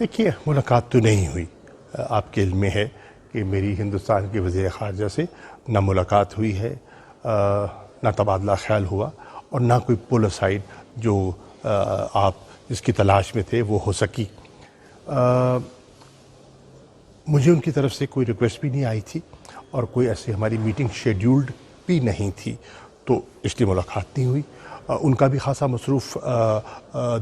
دیکھیے ملاقات تو نہیں ہوئی. آپ کے علم میں ہے کہ میری ہندوستان کے وزیر خارجہ سے نہ ملاقات ہوئی ہے، نہ تبادلہ خیال ہوا، اور نہ کوئی پل اسائڈ جو آپ جس کی تلاش میں تھے وہ ہو سکی. مجھے ان کی طرف سے کوئی ریکویسٹ بھی نہیں آئی تھی اور کوئی ایسی ہماری میٹنگ شیڈیولڈ بھی نہیں تھی، تو اس لیے ملاقات نہیں ہوئی. ان کا بھی خاصا مصروف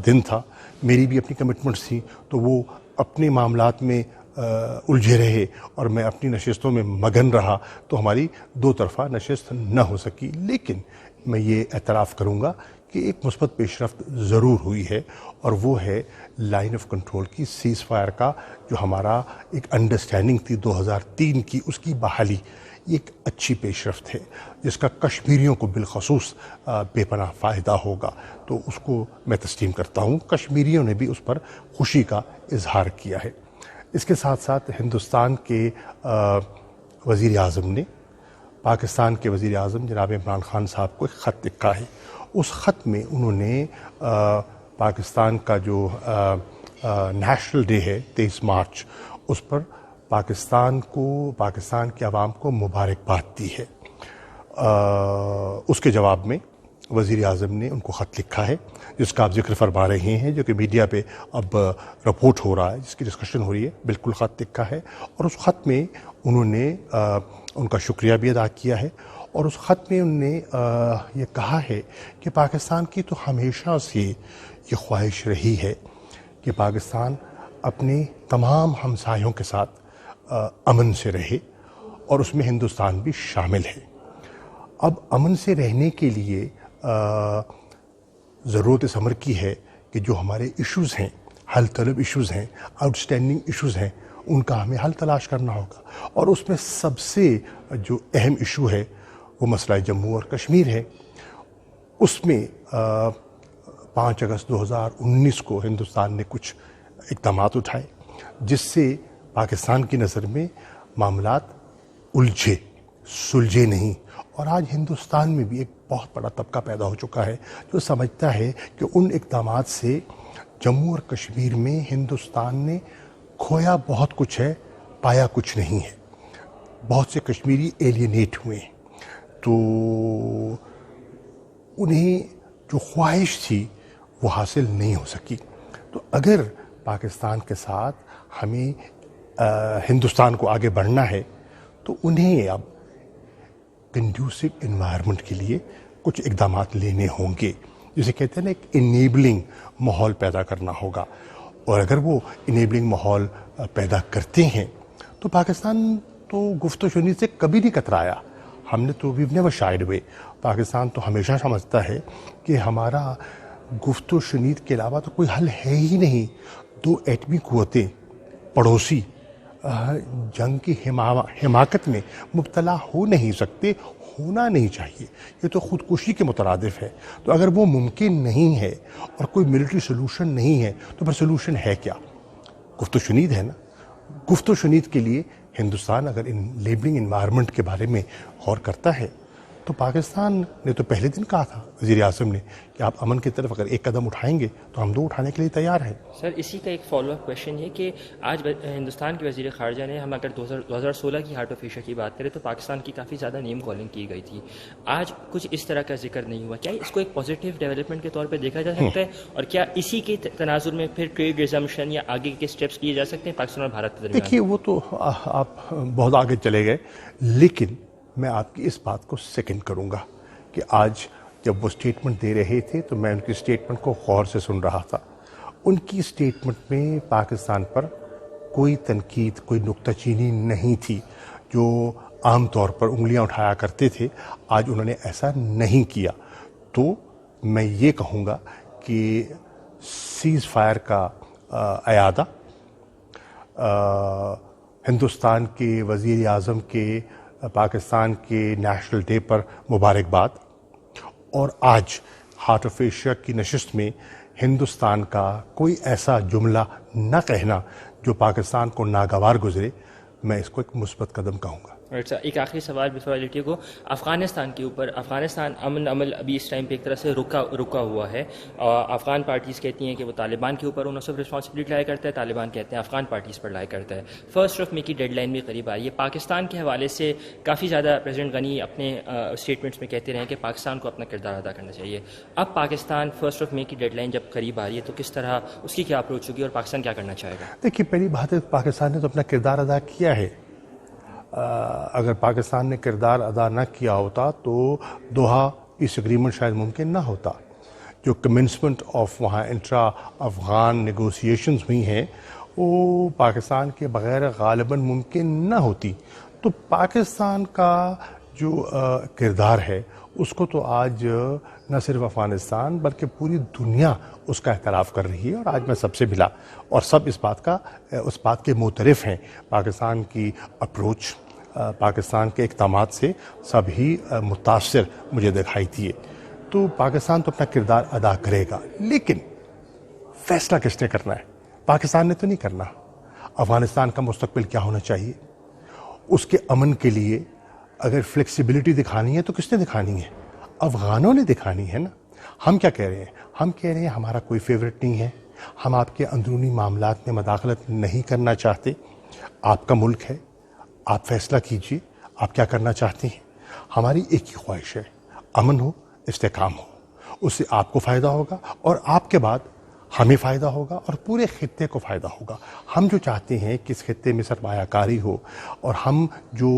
دن تھا، میری بھی اپنی کمٹمنٹس تھیں، تو وہ اپنے معاملات میں الجھے رہے اور میں اپنی نشستوں میں مگن رہا، تو ہماری دو طرفہ نشست نہ ہو سکی. لیکن میں یہ اعتراف کروں گا کہ ایک مثبت پیش رفت ضرور ہوئی ہے، اور وہ ہے لائن آف کنٹرول کی سیز فائر کا جو ہمارا ایک انڈرسٹینڈنگ تھی 2003 کی، اس کی بحالی. یہ ایک اچھی پیش رفت ہے جس کا کشمیریوں کو بالخصوص بے پناہ فائدہ ہوگا، تو اس کو میں تسلیم کرتا ہوں. کشمیریوں نے بھی اس پر خوشی کا اظہار کیا ہے. اس کے ساتھ ساتھ ہندوستان کے وزیر اعظم نے پاکستان کے وزیر اعظم جناب عمران خان صاحب کو ایک خط لکھا ہے. اس خط میں انہوں نے پاکستان کا جو نیشنل ڈے ہے 23 مارچ، اس پر پاکستان کے عوام کو مبارکباد دی ہے. اس کے جواب میں وزیر اعظم نے ان کو خط لکھا ہے جس کا آپ ذکر فرما رہے ہیں، جو کہ میڈیا پہ اب رپورٹ ہو رہا ہے، جس کی ڈسکشن ہو رہی ہے. بالکل خط لکھا ہے، اور اس خط میں انہوں نے ان کا شکریہ بھی ادا کیا ہے. اور اس خط میں انہوں نے یہ کہا ہے کہ پاکستان کی تو ہمیشہ سے یہ خواہش رہی ہے کہ پاکستان اپنے تمام ہمسایوں کے ساتھ امن سے رہے، اور اس میں ہندوستان بھی شامل ہے. اب امن سے رہنے کے لیے ضرورت اس امر کی ہے کہ جو ہمارے ایشوز ہیں، حل طلب ایشوز ہیں، آؤٹ اسٹینڈنگ ایشوز ہیں، ان کا ہمیں حل تلاش کرنا ہوگا. اور اس میں سب سے جو اہم ایشو ہے وہ مسئلہ جموں اور کشمیر ہے. اس میں 5 اگست 2019 کو ہندوستان نے کچھ اقدامات اٹھائے جس سے پاکستان کی نظر میں معاملات الجھے، سلجھے نہیں. اور آج ہندوستان میں بھی ایک بہت بڑا طبقہ پیدا ہو چکا ہے جو سمجھتا ہے کہ ان اقدامات سے جموں اور کشمیر میں ہندوستان نے کھویا بہت کچھ ہے، پایا کچھ نہیں ہے. بہت سے کشمیری ایلینیٹ ہوئے ہیں، تو انہیں جو خواہش تھی وہ حاصل نہیں ہو سکی. تو اگر پاکستان کے ساتھ ہمیں ہندوستان کو آگے بڑھنا ہے تو انہیں اب کنڈیوسو انوائرمنٹ کے لیے کچھ اقدامات لینے ہوں گے، جسے کہتے ہیں نا ایک انیبلنگ ماحول پیدا کرنا ہوگا. اور اگر وہ انیبلنگ ماحول پیدا کرتے ہیں تو پاکستان تو گفت و شنید سے کبھی نہیں کترایا. ہم نے تو we've never shied away. Pakistan تو ہمیشہ سمجھتا ہے کہ ہمارا گفت و شنید کے علاوہ تو کوئی حل ہے ہی نہیں. 2 ایٹمی قوتیں پڑوسی جنگ کی حماقت میں مبتلا ہو نہیں سکتے، ہونا نہیں چاہیے. یہ تو خودکشی کے مترادف ہے. تو اگر وہ ممکن نہیں ہے اور کوئی ملٹری سلوشن نہیں ہے تو پھر سلوشن ہے کیا؟ گفت و شنید ہے نا. گفت و شنید کے لیے ہندوستان اگر ان لیبلنگ انوائرمنٹ کے بارے میں غور کرتا ہے تو پاکستان نے تو پہلے دن کہا تھا وزیر اعظم نے کہ آپ امن کی طرف اگر ایک قدم اٹھائیں گے تو ہم 2 اٹھانے کے لیے تیار ہیں. سر اسی کا ایک فالو اپ کویشچن ہے کہ آج ہندوستان کے وزیر خارجہ نے، ہم اگر 2016 کی ہارٹ آف ایشیا کی بات کریں تو پاکستان کی کافی زیادہ نیم کالنگ کی گئی تھی. آج کچھ اس طرح کا ذکر نہیں ہوا. کیا اس کو ایک پازیٹیو ڈیولپمنٹ کے طور پہ دیکھا جا سکتا ہے؟ اور کیا اسی کے تناظر میں پھر ٹریڈ ریزمپشن یا آگے کے سٹیپس کیے جا سکتے ہیں پاکستان اور بھارت کے درمیان؟ دیکھیے وہ تو آپ بہت آگے چلے گئے، لیکن میں آپ کی اس بات کو سیکنڈ کروں گا کہ آج جب وہ سٹیٹمنٹ دے رہے تھے تو میں ان کی سٹیٹمنٹ کو غور سے سن رہا تھا. ان کی سٹیٹمنٹ میں پاکستان پر کوئی تنقید، کوئی نکتہ چینی نہیں تھی. جو عام طور پر انگلیاں اٹھایا کرتے تھے آج انہوں نے ایسا نہیں کیا. تو میں یہ کہوں گا کہ سیز فائر کا اعادہ، ہندوستان کے وزیر اعظم کے پاکستان کے نیشنل ڈے پر مبارکباد، اور آج ہارٹ آف ایشیا کی نشست میں ہندوستان کا کوئی ایسا جملہ نہ کہنا جو پاکستان کو ناگوار گزرے، میں اس کو ایک مثبت قدم کہوں گا. ایک آخری سوال before I let you go, Afghanistan کے اوپر، افغانستان امن عمل ابھی اس ٹائم پہ ایک طرح سے رکا ہوا ہے. افغان پارٹیز کہتی ہیں کہ وہ طالبان کے اوپر انہوں سب رسپانسبلٹی لایا کرتا ہے، طالبان کہتے ہیں افغان پارٹیز پر لایا کرتا ہے. 1 مئی کی ڈیڈ لائن بھی قریب آ رہی ہے. پاکستان کے حوالے سے کافی زیادہ پریزیڈنٹ غنی اپنے اسٹیٹمنٹس میں کہتے رہے کہ پاکستان کو اپنا کردار ادا کرنا چاہیے. اب پاکستان 1 مئی کی ڈیڈ لائن جب قریب آ رہی ہے تو کس طرح اس کی کیا اپروچ ہوگی اور پاکستان کیا کرنا چاہے گا؟ دیکھیے، پہلی بات ہے پاکستان نے تو اپنا کردار ادا کیا ہے. اگر پاکستان نے کردار ادا نہ کیا ہوتا تو دوحہ پیس اگریمنٹ شاید ممکن نہ ہوتا. جو کمنسمنٹ آف وہاں انٹرا افغان نیگوسیشنز ہوئی ہیں وہ پاکستان کے بغیر غالباً ممکن نہ ہوتی. تو پاکستان کا جو کردار ہے اس کو تو آج نہ صرف افغانستان بلکہ پوری دنیا اس کا اعتراف کر رہی ہے. اور آج میں سب سے ملا اور سب اس بات کے معترف ہیں. پاکستان کی اپروچ، پاکستان کے اقدامات سے سب ہی متاثر مجھے دکھائی دیے. تو پاکستان تو اپنا کردار ادا کرے گا، لیکن فیصلہ کس نے کرنا ہے؟ پاکستان نے تو نہیں کرنا. افغانستان کا مستقبل کیا ہونا چاہیے، اس کے امن کے لیے اگر فلیکسیبلٹی دکھانی ہے تو کس نے دکھانی ہے؟ افغانوں نے دکھانی ہے نا. ہم کیا کہہ رہے ہیں؟ ہم کہہ رہے ہیں ہمارا کوئی فیورٹ نہیں ہے، ہم آپ کے اندرونی معاملات میں مداخلت نہیں کرنا چاہتے. آپ کا ملک ہے، آپ فیصلہ کیجئے آپ کیا کرنا چاہتے ہیں. ہماری ایک ہی خواہش ہے، امن ہو، استحکام ہو. اس سے آپ کو فائدہ ہوگا اور آپ کے بعد ہمیں فائدہ ہوگا اور پورے خطے کو فائدہ ہوگا. ہم جو چاہتے ہیں کہ اس خطے میں سرمایہ کاری ہو اور ہم جو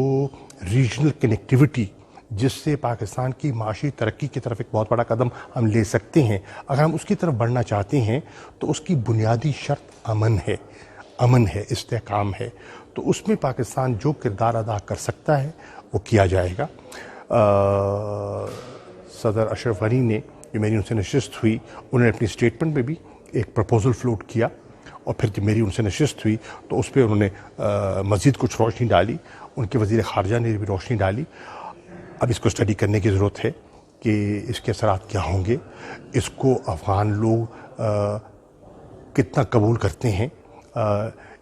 ریجنل کنیکٹیوٹی جس سے پاکستان کی معاشی ترقی کی طرف ایک بہت بڑا قدم ہم لے سکتے ہیں، اگر ہم اس کی طرف بڑھنا چاہتے ہیں تو اس کی بنیادی شرط امن ہے، استحکام ہے. تو اس میں پاکستان جو کردار ادا کر سکتا ہے وہ کیا جائے گا. صدر اشرف غنی نے جو میری ان سے نشست ہوئی، انہوں نے اپنی اسٹیٹمنٹ میں بھی ایک پرپوزل فلوٹ کیا اور پھر جب میری ان سے نشست ہوئی تو اس پہ انہوں نے مزید کچھ روشنی ڈالی. ان کے وزیر خارجہ نے بھی روشنی ڈالی. اب اس کو اسٹڈی کرنے کی ضرورت ہے کہ اس کے اثرات کیا ہوں گے، اس کو افغان لوگ کتنا قبول کرتے ہیں،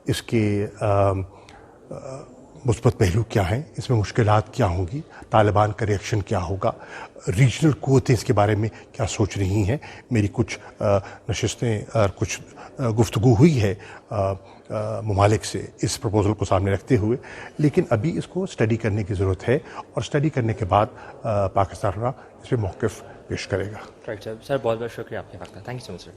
اس کے مثبت پہلو کیا ہیں، اس میں مشکلات کیا ہوں گی، طالبان کا ریئیکشن کیا ہوگا، ریجنل قوتیں اس کے بارے میں کیا سوچ رہی ہیں. میری کچھ نشستیں اور کچھ گفتگو ہوئی ہے ممالک سے اس پروپوزل کو سامنے رکھتے ہوئے، لیکن ابھی اس کو اسٹڈی کرنے کی ضرورت ہے اور اسٹڈی کرنے کے بعد پاکستان اس پہ موقف پیش کرے گا. رائٹ سر، بہت بہت شکریہ آپ کے وقت کا. Thank you so much sir.